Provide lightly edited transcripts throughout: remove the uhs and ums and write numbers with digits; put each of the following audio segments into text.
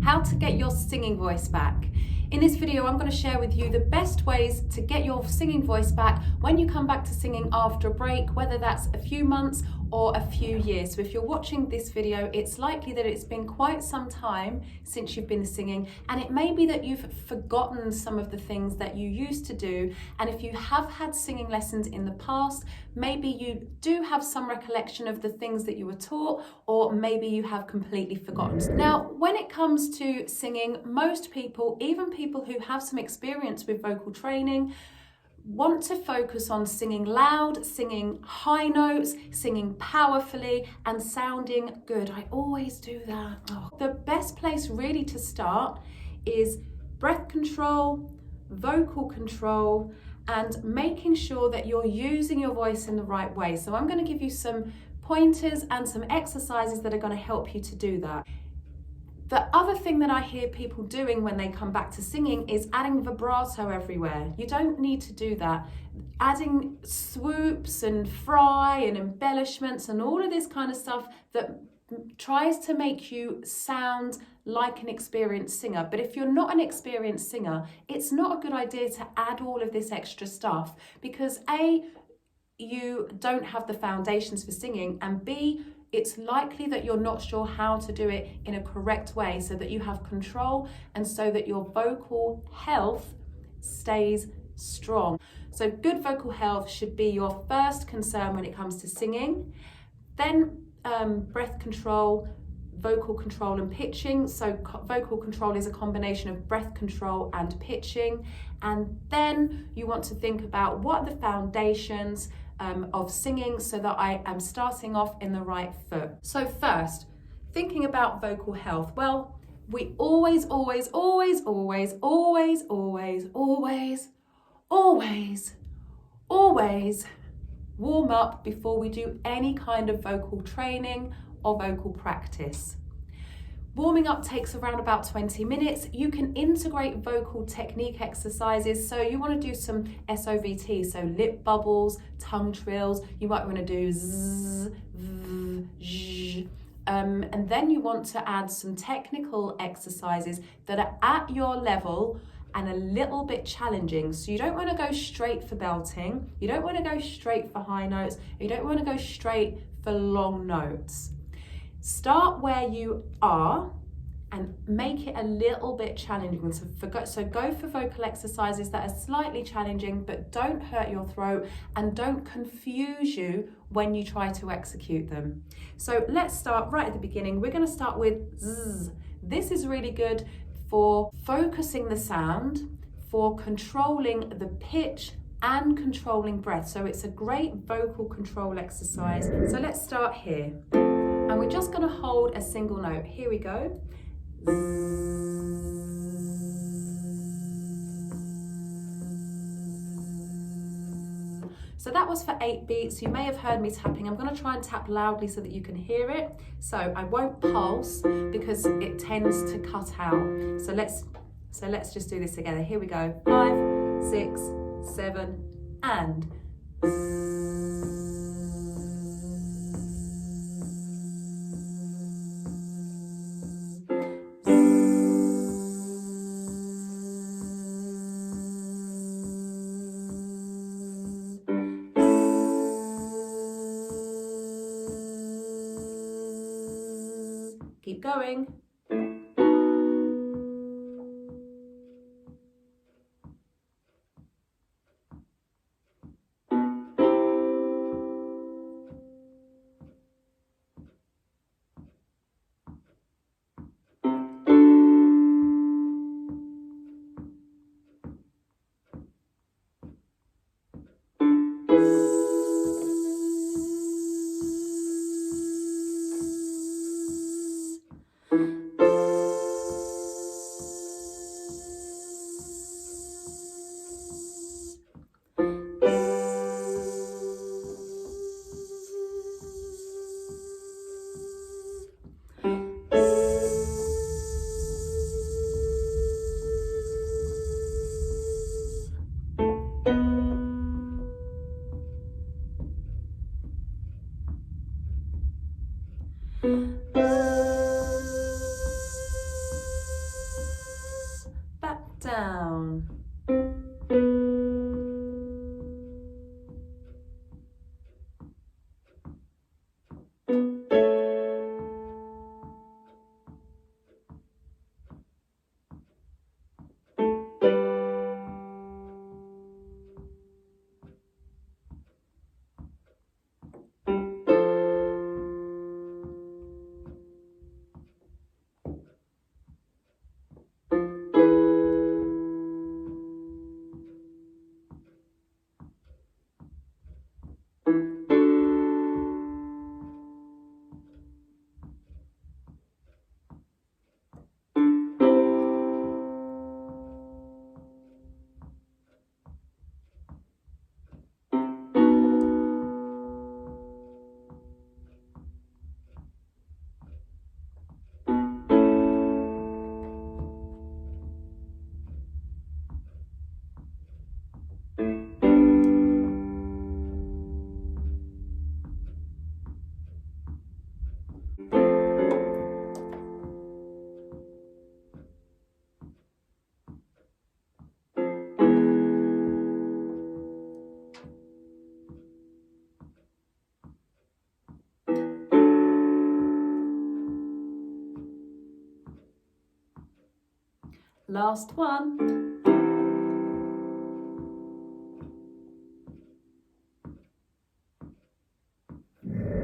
how to get your singing voice back. In this video, I'm going to share with you the best ways to get your singing voice back when you come back to singing after a break, whether that's a few months or a few years. So if you're watching this video, it's likely that it's been quite some time since you've been singing, and it may be that you've forgotten some of the things that you used to do. And if you have had singing lessons in the past, maybe you do have some recollection of the things that you were taught, or maybe you have completely forgotten. Now, when it comes to singing, most people, even people who have some experience with vocal training, want to focus on singing loud, singing high notes, singing powerfully, and sounding good. I always do that. The best place really to start is breath control, vocal control, and making sure that you're using your voice in the right way. So I'm going to give you some pointers and some exercises that are going to help you to do that. The other thing that I hear people doing when they come back to singing is adding vibrato everywhere. You don't need to do that. Adding swoops and fry and embellishments and all of this kind of stuff that tries to make you sound like an experienced singer. But if you're not an experienced singer, it's not a good idea to add all of this extra stuff, because A, you don't have the foundations for singing, and B, it's likely that you're not sure how to do it in a correct way so that you have control and so that your vocal health stays strong. So good vocal health should be your first concern when it comes to singing. Then breath control, vocal control and pitching. So vocal control is a combination of breath control and pitching. And then you want to think about what are the foundations of singing so that I am starting off in the right foot. So first, thinking about vocal health. Well, we always warm up before we do any kind of vocal training or vocal practice. Warming up takes around about 20 minutes. You can integrate vocal technique exercises. So you want to do some SOVT, so lip bubbles, tongue trills. You might want to do zzz, v, zh. And then you want to add some technical exercises that are at your level and a little bit challenging. So you don't want to go straight for belting. You don't want to go straight for high notes. You don't want to go straight for long notes. Start where you are and make it a little bit challenging. So go for vocal exercises that are slightly challenging, but don't hurt your throat and don't confuse you when you try to execute them. So let's start right at the beginning. We're going to start with zzz. This is really good for focusing the sound, for controlling the pitch and controlling breath. So it's a great vocal control exercise. So let's start here. And we're just going to hold a single note. Here we go. So that was for 8 beats. You may have heard me tapping. I'm going to try and tap loudly so that you can hear it. So I won't pulse because it tends to cut out. So let's just do this together. Here we go. 5, 6, 7, and keep going. down. Last one.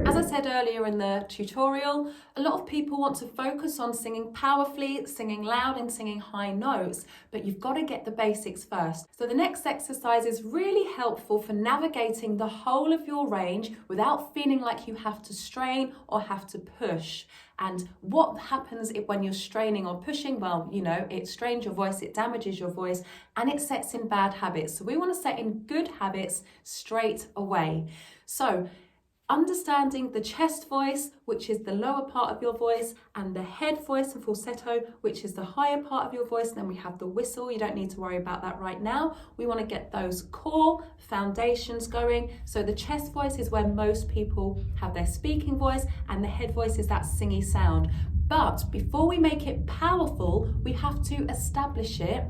As I said earlier in the tutorial, a lot of people want to focus on singing powerfully, singing loud and singing high notes, but you've got to get the basics first. So the next exercise is really helpful for navigating the whole of your range without feeling like you have to strain or have to push. And what happens when you're straining or pushing? Well, you know, it strains your voice, it damages your voice, and it sets in bad habits. So we want to set in good habits straight away. So understanding the chest voice, which is the lower part of your voice, and the head voice and falsetto, which is the higher part of your voice. Then we have the whistle. You don't need to worry about that right now. We want to get those core foundations going. So the chest voice is where most people have their speaking voice, and the head voice is that singy sound. But before we make it powerful, we have to establish it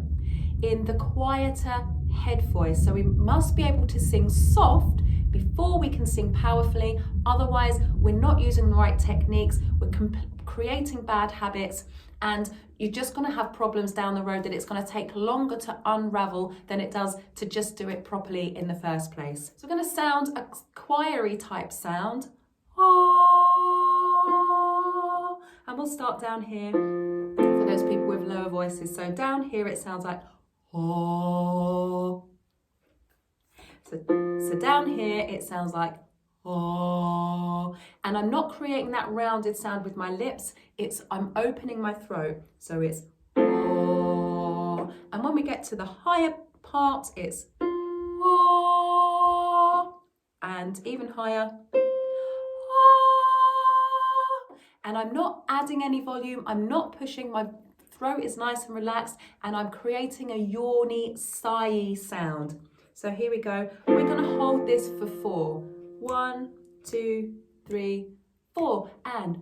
in the quieter head voice. So we must be able to sing soft before we can sing powerfully. Otherwise, we're not using the right techniques, we're creating bad habits, and you're just going to have problems down the road that it's going to take longer to unravel than it does to just do it properly in the first place. So we're going to sound a choiry type sound. And we'll start down here for those people with lower voices. So down here it sounds like oh. So down here it sounds like oh, and I'm not creating that rounded sound with my lips. I'm opening my throat, so it's oh. And when we get to the higher part, it's oh, and even higher oh. And I'm not adding any volume. I'm not pushing. My throat is nice and relaxed, and I'm creating a yawny, sighy sound. So here we go. We're going to hold this for 4. 1, 2, 3, 4, and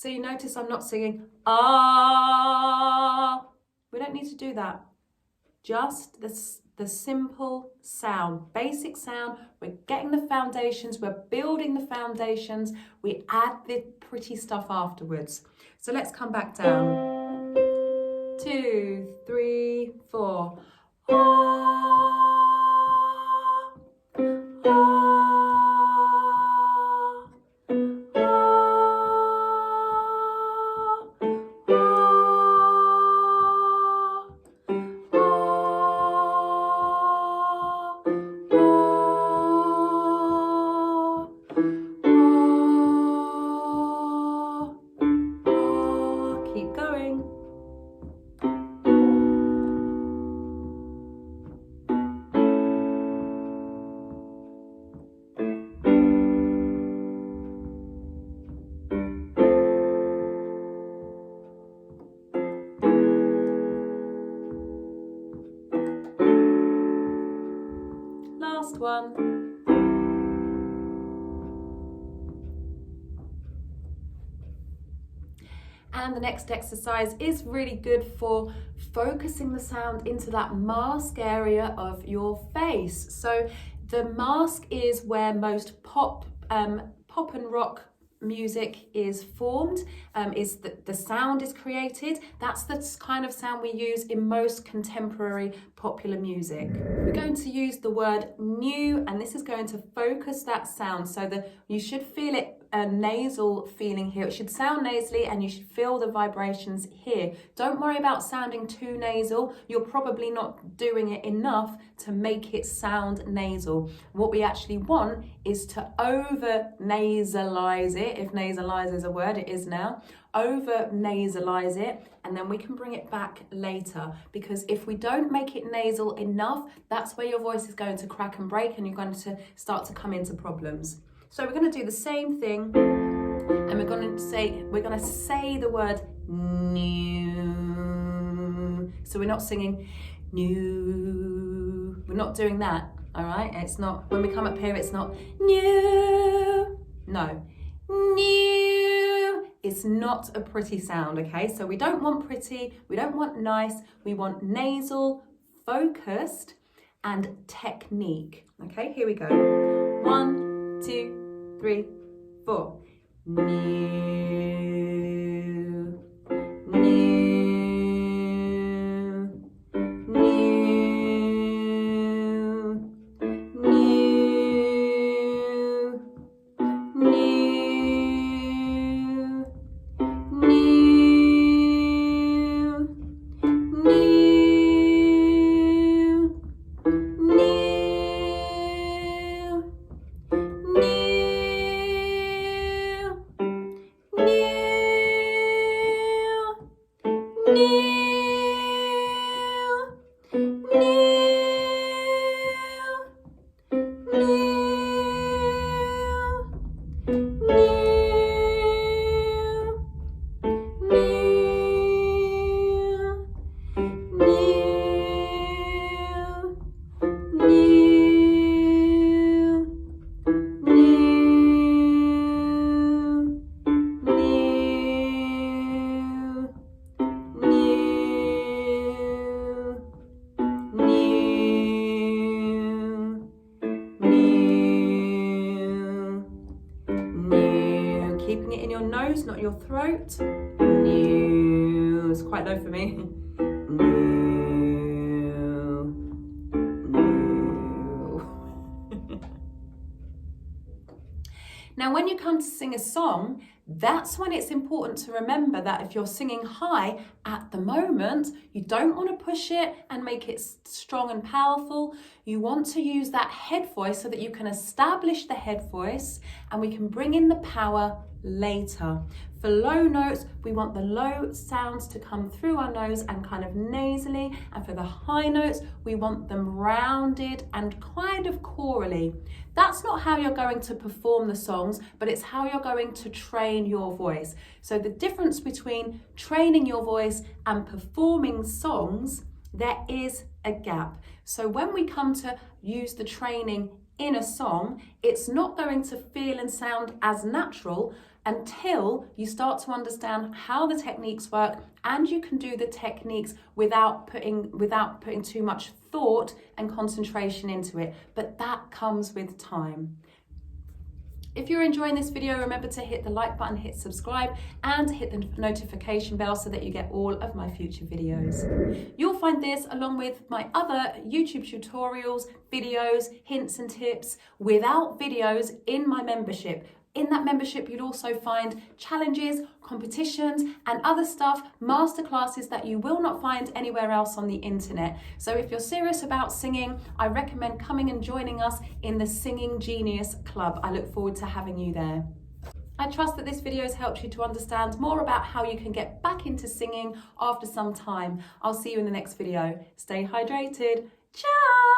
So you notice I'm not singing ah. We don't need to do that. Just the simple sound, basic sound. We're getting the foundations, we're building the foundations. We add the pretty stuff afterwards. So let's come back down. 2, 3, 4. one. And the next exercise is really good for focusing the sound into that mask area of your face. So the mask is where most pop and rock music is formed, is the sound is created. That's the kind of sound we use in most contemporary popular music. We're going to use the word new, and this is going to focus that sound so that you should feel it, a nasal feeling here. It should sound nasally and you should feel the vibrations here. Don't worry about sounding too nasal. You're probably not doing it enough to make it sound nasal. What we actually want is to over nasalize it. If nasalize is a word, it is now. Over nasalize it, and then we can bring it back later, because if we don't make it nasal enough, that's where your voice is going to crack and break and you're going to start to come into problems. So we're going to do the same thing, and we're going to say the word new. So we're not singing new. We're not doing that, all right? It's not, when we come up here, it's not new. No, new. It's not a pretty sound, okay? So we don't want pretty, we don't want nice, we want nasal, focused, and technique. Okay, here we go. 1, 2, 3, 4. New, new, new, new, new, keeping it in your nose, not your throat. New. It's quite low for me. New. New. Now, when you come to sing a song, that's when it's important to remember that if you're singing high at the moment, you don't want to push it and make it strong and powerful. You want to use that head voice so that you can establish the head voice and we can bring in the power later. For low notes, we want the low sounds to come through our nose and kind of nasally, and for the high notes, we want them rounded and kind of chorally. That's not how you're going to perform the songs, but it's how you're going to train your voice. So the difference between training your voice and performing songs, there is a gap. So when we come to use the training in a song, it's not going to feel and sound as natural until you start to understand how the techniques work, and you can do the techniques without putting too much thought and concentration into it. But that comes with time. If you're enjoying this video, remember to hit the like button, hit subscribe, and hit the notification bell so that you get all of my future videos. You'll find this along with my other YouTube tutorials, videos, hints and tips without videos in my membership. In that membership, you'll also find challenges, competitions, and other stuff, masterclasses that you will not find anywhere else on the internet. So if you're serious about singing, I recommend coming and joining us in the Singing Genius Club. I look forward to having you there. I trust that this video has helped you to understand more about how you can get back into singing after some time. I'll see you in the next video. Stay hydrated. Ciao!